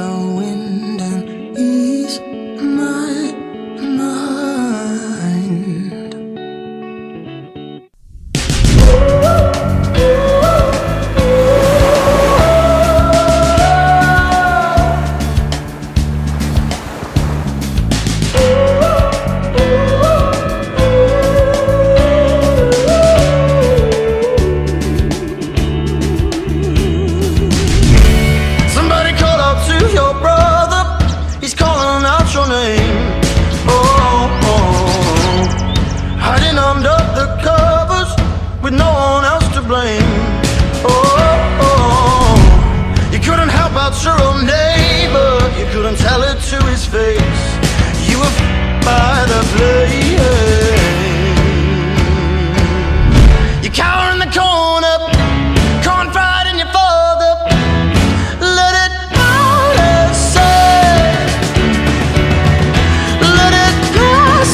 the wind and ease my mind. Tell it to his face. You were by the blade. You cower in the corner, confide in your father. Let it out and say, let it pass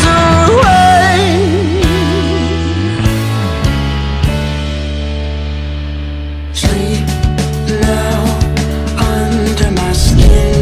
away. Sleep now under my skin.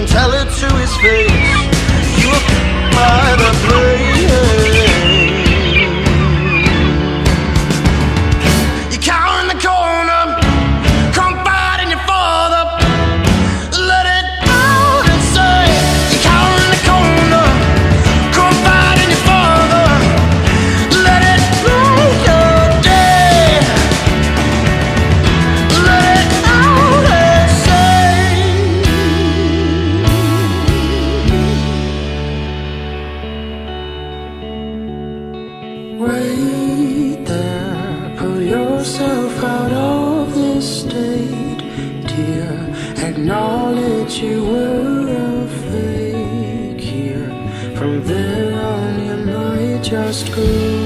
Tell it to his face. You were by the blade. You cower in the corner, confide in your father. Let it out and say. You cower in the corner, confide in your father. Let it make your day. Let it out and say. Wait there, pull yourself out of this state, dear. Acknowledge you were a fake here. From there on you might just go.